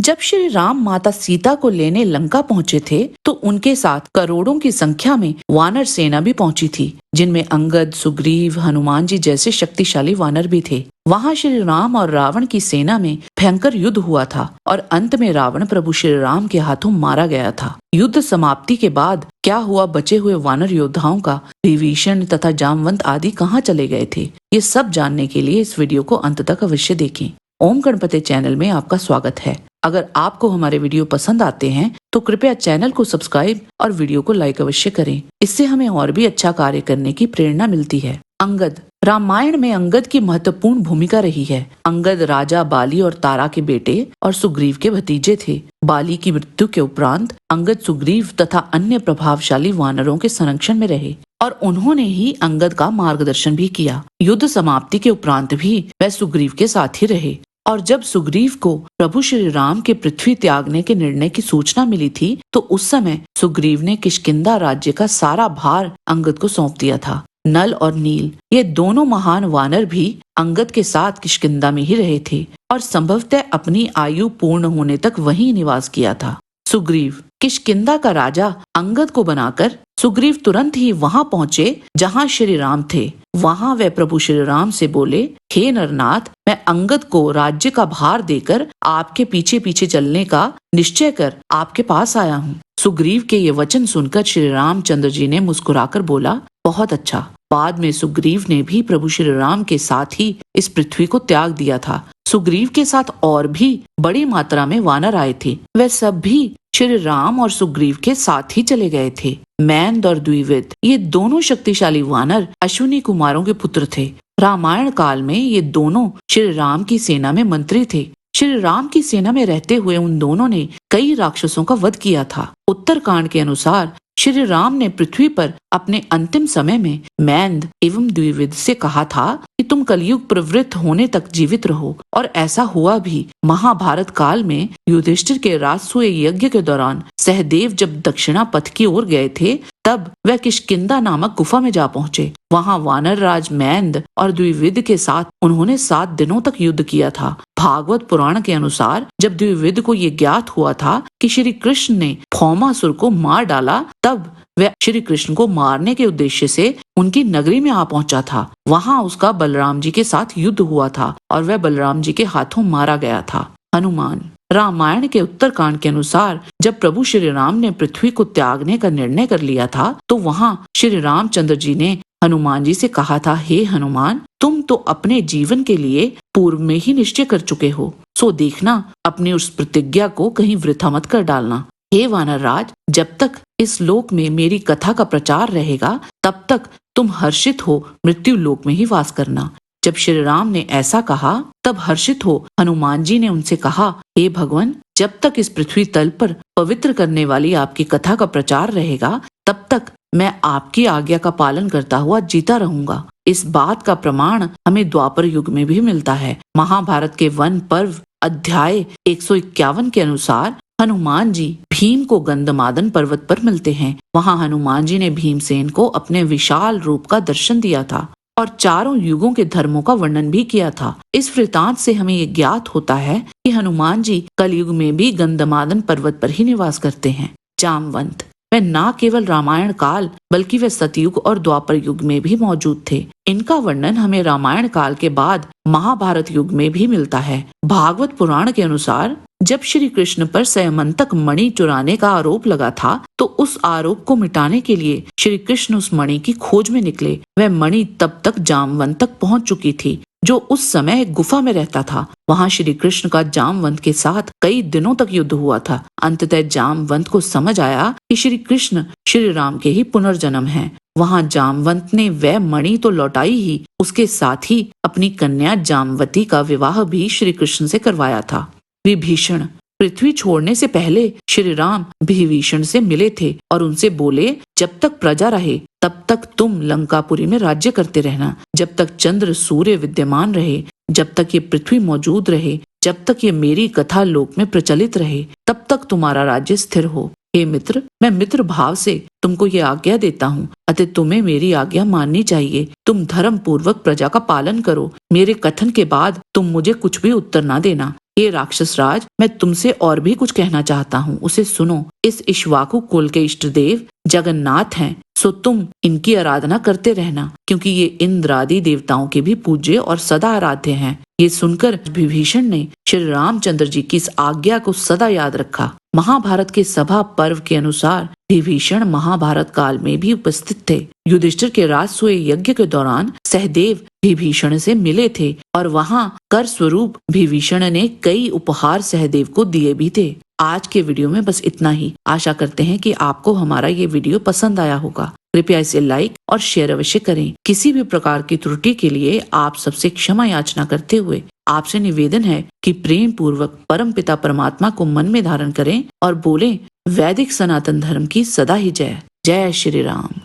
जब श्री राम माता सीता को लेने लंका पहुंचे थे तो उनके साथ करोड़ों की संख्या में वानर सेना भी पहुंची थी, जिनमें अंगद, सुग्रीव, हनुमान जी जैसे शक्तिशाली वानर भी थे। वहां श्री राम और रावण की सेना में भयंकर युद्ध हुआ था और अंत में रावण प्रभु श्री राम के हाथों मारा गया था। युद्ध समाप्ति के बाद क्या हुआ, बचे हुए वानर योद्धाओं का, विभीषण तथा जामवंत आदि कहाँ चले गए थे, ये सब जानने के लिए इस वीडियो को अंत तक अवश्य देखें। ओम गणपति चैनल में आपका स्वागत है। अगर आपको हमारे वीडियो पसंद आते हैं तो कृपया चैनल को सब्सक्राइब और वीडियो को लाइक अवश्य करें। इससे हमें और भी अच्छा कार्य करने की प्रेरणा मिलती है। अंगद। रामायण में अंगद की महत्वपूर्ण भूमिका रही है। अंगद राजा बाली और तारा के बेटे और सुग्रीव के भतीजे थे। बाली की मृत्यु के उपरांत अंगद सुग्रीव तथा अन्य प्रभावशाली वानरों के संरक्षण में रहे और उन्होंने ही अंगद का मार्गदर्शन भी किया। युद्ध समाप्ति के उपरांत भी वह सुग्रीव के साथ ही रहे और जब सुग्रीव को प्रभु श्री राम के पृथ्वी त्यागने के निर्णय की सूचना मिली थी तो उस समय सुग्रीव ने किष्किंधा राज्य का सारा भार अंगद को सौंप दिया था। नल और नील ये दोनों महान वानर भी अंगद के साथ किष्किंधा में ही रहे थे और संभवतः अपनी आयु पूर्ण होने तक वहीं निवास किया था। सुग्रीव। किष्किंधा का राजा अंगद को बनाकर सुग्रीव तुरंत ही वहां पहुंचे जहां श्री राम थे। वहां वे प्रभु श्री राम से बोले, हे नरनाथ, मैं अंगद को राज्य का भार देकर आपके पीछे पीछे चलने का निश्चय कर आपके पास आया हूँ। सुग्रीव के ये वचन सुनकर श्री रामचंद्र जी ने मुस्कुराकर बोला, बहुत अच्छा। बाद में सुग्रीव ने भी प्रभु श्री राम के साथ ही इस पृथ्वी को त्याग दिया था। सुग्रीव के साथ और भी बड़ी मात्रा में वानर आए थे। वे सब भी श्री राम और सुग्रीव के साथ ही चले गए थे। मैंद और द्विविद ये दोनों शक्तिशाली वानर अश्विनी कुमारों के पुत्र थे। रामायण काल में ये दोनों श्री राम की सेना में मंत्री थे। श्री राम की सेना में रहते हुए उन दोनों ने कई राक्षसों का वध किया था। उत्तरकांड के अनुसार श्री राम ने पृथ्वी पर अपने अंतिम समय में मैंद एवं द्विविद से कहा था कि तुम कलयुग प्रवृत्त होने तक जीवित रहो, और ऐसा हुआ भी। महाभारत काल में युधिष्ठिर के राजसूय यज्ञ के दौरान सहदेव जब दक्षिणा पथ की ओर गए थे तब वह किष्किंधा नामक गुफा में जा पहुँचे। वहाँ वानर राज मैंद और द्विविद के साथ उन्होंने 7 दिनों तक युद्ध किया था। भागवत पुराण के अनुसार जब द्विविद को ये ज्ञात हुआ था कि श्री कृष्ण ने भौमासुर को मार डाला, तब वह श्री कृष्ण को मारने के उद्देश्य से उनकी नगरी में आ पहुंचा था। वहां उसका बलराम जी के साथ युद्ध हुआ था और वह बलराम जी के हाथों मारा गया था। हनुमान। रामायण के उत्तरकांड के अनुसार जब प्रभु श्री राम ने पृथ्वी को त्यागने का निर्णय कर लिया था तो वहां श्री रामचंद्र जी ने हनुमान जी से कहा था, हे हनुमान, तुम तो अपने जीवन के लिए पूर्व में ही निश्चय कर चुके हो, सो देखना अपनी उस प्रतिज्ञा को कहीं वृथा मत कर डालना। हे वानर राज, जब तक इस लोक में मेरी कथा का प्रचार रहेगा तब तक तुम हर्षित हो मृत्यु लोक में ही वास करना। जब श्री राम ने ऐसा कहा तब हर्षित हो हनुमान जी ने उनसे कहा, हे भगवान, जब तक इस पृथ्वी तल पर पवित्र करने वाली आपकी कथा का प्रचार रहेगा तब तक मैं आपकी आज्ञा का पालन करता हुआ जीता रहूंगा। इस बात का प्रमाण हमें द्वापर युग में भी मिलता है। महाभारत के वन पर्व अध्याय 151 के अनुसार हनुमान जी भीम को गंधमादन पर्वत पर मिलते हैं। वहां हनुमान जी ने भीमसेन को अपने विशाल रूप का दर्शन दिया था और चारों युगों के धर्मों का वर्णन भी किया था। इस वृतांत से हमें ये ज्ञात होता है कि हनुमान जी कलयुग में भी गंधमादन पर्वत पर ही निवास करते हैं। जामवंत। वे न केवल रामायण काल बल्कि वे सतयुग और द्वापर युग में भी मौजूद थे। इनका वर्णन हमें रामायण काल के बाद महाभारत युग में भी मिलता है। भागवत पुराण के अनुसार जब श्री कृष्ण पर सयमंतक मणि चुराने का आरोप लगा था तो उस आरोप को मिटाने के लिए श्री कृष्ण उस मणि की खोज में निकले। वह मणि तब तक जामवंत तक पहुंच चुकी थी, जो उस समय एक गुफा में रहता था। वहां श्री कृष्ण का जामवंत के साथ कई दिनों तक युद्ध हुआ था। अंततः जामवंत को समझ आया कि श्री कृष्ण श्री राम के ही पुनर्जन्म हैं। वहां जामवंत ने वह मणि तो लौटाई ही, उसके साथ ही अपनी कन्या जामवती का विवाह भी श्री कृष्ण से करवाया था। विभीषण। पृथ्वी छोड़ने से पहले श्री राम विभीषण से मिले थे और उनसे बोले, जब तक प्रजा रहे तब तक तुम लंकापुरी में राज्य करते रहना। जब तक चंद्र सूर्य विद्यमान रहे, जब तक ये पृथ्वी मौजूद रहे, जब तक ये मेरी कथा लोक में प्रचलित रहे, तब तक तुम्हारा राज्य स्थिर हो। हे मित्र, मैं मित्र भाव से तुमको ये आज्ञा देता हूँ, अतः तुम्हें मेरी आज्ञा माननी चाहिए। तुम धर्म पूर्वक प्रजा का पालन करो। मेरे कथन के बाद तुम मुझे कुछ भी उत्तर ना देना। हे राक्षस राज, मैं तुमसे और भी कुछ कहना चाहता हूँ, उसे सुनो। इस इक्ष्वाकु कुल के इष्ट देव जगन्नाथ हैं, सो तुम इनकी आराधना करते रहना, क्योंकि ये इंद्र आदि देवताओं के भी पूज्य और सदा आराध्य हैं। ये सुनकर विभीषण ने श्री रामचंद्र जी की इस आज्ञा को सदा याद रखा। महाभारत के सभा पर्व के अनुसार विभीषण महाभारत काल में भी उपस्थित थे। युधिष्ठिर के राजसूय यज्ञ के दौरान सहदेव विभीषण से मिले थे और वहां कर स्वरूप विभीषण ने कई उपहार सहदेव को दिए भी थे। आज के वीडियो में बस इतना ही। आशा करते हैं कि आपको हमारा ये वीडियो पसंद आया होगा। कृपया इसे लाइक और शेयर अवश्य करें। किसी भी प्रकार की त्रुटि के लिए आप सबसे क्षमा याचना करते हुए आपसे निवेदन है कि प्रेम पूर्वक परम पिता परमात्मा को मन में धारण करें और बोलें, वैदिक सनातन धर्म की सदा ही जय। जय श्री राम।